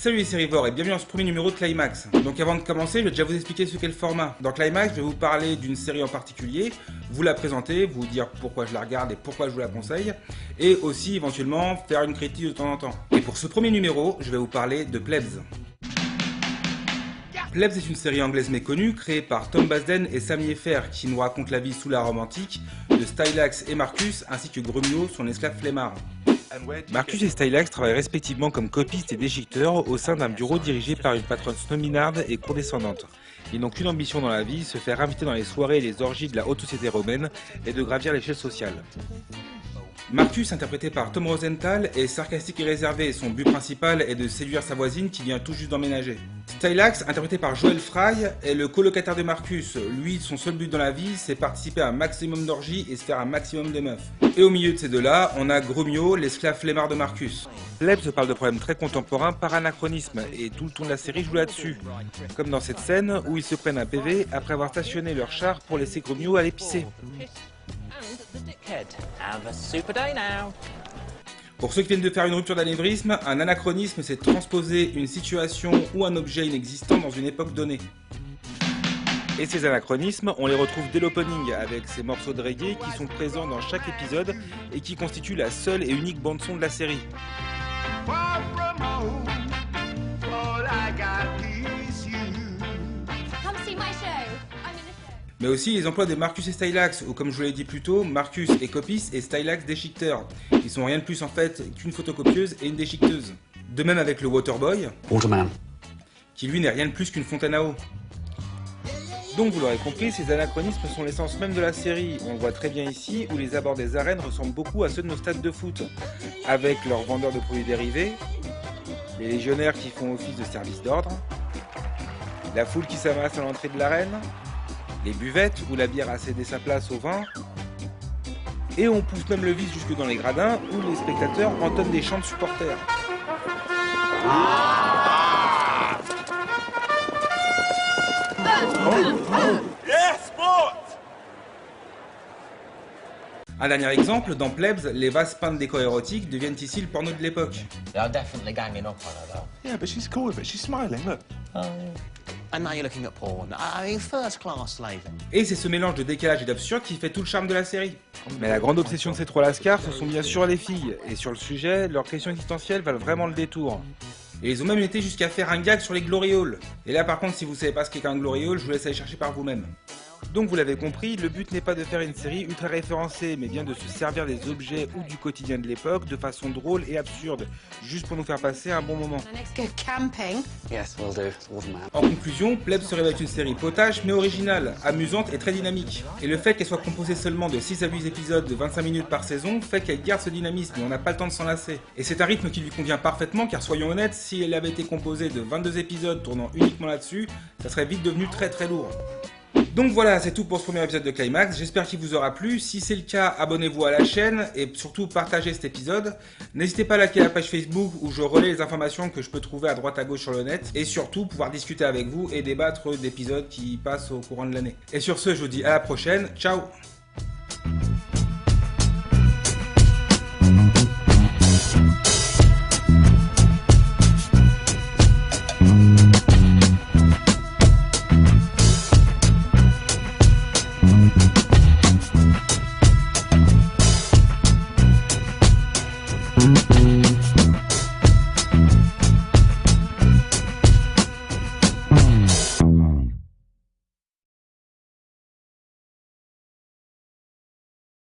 Salut les sérivores et bienvenue dans ce premier numéro de Climax. Donc avant de commencer, je vais déjà vous expliquer ce qu'est le format. Dans Climax, je vais vous parler d'une série en particulier, vous la présenter, vous dire pourquoi je la regarde et pourquoi je vous la conseille, et aussi éventuellement faire une critique de temps en temps. Et pour ce premier numéro, je vais vous parler de Plebs. Plebs est une série anglaise méconnue créée par Tom Basden et Sam Yeffer qui nous raconte la vie sous la Rome antique de Stylax et Marcus ainsi que Grumio, son esclave flemmard. Marcus et Stylax travaillent respectivement comme copistes et déchiqueteurs au sein d'un bureau dirigé par une patronne snominarde et condescendante. Ils n'ont qu'une ambition dans la vie, se faire inviter dans les soirées et les orgies de la haute société romaine et de gravir l'échelle sociale. Marcus, interprété par Tom Rosenthal, est sarcastique et réservé. Son but principal est de séduire sa voisine qui vient tout juste d'emménager. Stylax, interprété par Joel Fry, est le colocataire de Marcus. Lui, son seul but dans la vie, c'est participer à un maximum d'orgies et se faire un maximum de meufs. Et au milieu de ces deux-là, on a Grumio, l'esclave flemmard de Marcus. Plebs parle de problèmes très contemporains par anachronisme, et tout le ton de la série joue là-dessus. Comme dans cette scène où ils se prennent un PV après avoir stationné leur char pour laisser Grumio aller pisser. Pour ceux qui viennent de faire une rupture d'anévrisme, un anachronisme c'est transposer une situation ou un objet inexistant dans une époque donnée. Et ces anachronismes, on les retrouve dès l'opening avec ces morceaux de reggae qui sont présents dans chaque épisode et qui constituent la seule et unique bande-son de la série. Mais aussi les emplois de Marcus et Stylax, ou comme je vous l'ai dit plus tôt, Marcus est copiste et Stylax déchiqueteur. Ils sont rien de plus en fait qu'une photocopieuse et une déchiqueteuse. De même avec le Waterboy, qui lui n'est rien de plus qu'une fontaine à eau. Donc vous l'aurez compris, ces anachronismes sont l'essence même de la série. On le voit très bien ici, où les abords des arènes ressemblent beaucoup à ceux de nos stades de foot, avec leurs vendeurs de produits dérivés, les légionnaires qui font office de service d'ordre, la foule qui s'amasse à l'entrée de l'arène, les buvettes où la bière a cédé sa place au vin, et on pousse même le vice jusque dans les gradins où les spectateurs entonnent des chants de supporters. Un dernier exemple, dans Plebs, les vases peints de décors érotiques deviennent ici le porno de l'époque. Et c'est ce mélange de décalage et d'absurde qui fait tout le charme de la série. Mais la grande obsession de ces trois lascars, ce sont bien sûr les filles, et sur le sujet, leurs questions existentielles valent vraiment le détour. Et ils ont même été jusqu'à faire un gag sur les glory halls. Et là par contre, si vous savez pas ce qu'est qu'un glory hall, je vous laisse aller chercher par vous-même. Donc vous l'avez compris, le but n'est pas de faire une série ultra référencée, mais bien de se servir des objets ou du quotidien de l'époque de façon drôle et absurde, juste pour nous faire passer un bon moment. En conclusion, Plebs se révèle une série potache mais originale, amusante et très dynamique. Et le fait qu'elle soit composée seulement de 6 à 8 épisodes de 25 minutes par saison fait qu'elle garde ce dynamisme et on n'a pas le temps de s'en lasser. Et c'est un rythme qui lui convient parfaitement car soyons honnêtes, si elle avait été composée de 22 épisodes tournant uniquement là-dessus, ça serait vite devenu très très lourd. Donc voilà, c'est tout pour ce premier épisode de Climax, j'espère qu'il vous aura plu. Si c'est le cas, abonnez-vous à la chaîne et surtout partagez cet épisode. N'hésitez pas à liker la page Facebook où je relais les informations que je peux trouver à droite à gauche sur le net. Et surtout, pouvoir discuter avec vous et débattre d'épisodes qui passent au courant de l'année. Et sur ce, je vous dis à la prochaine, ciao! Mm-hmm.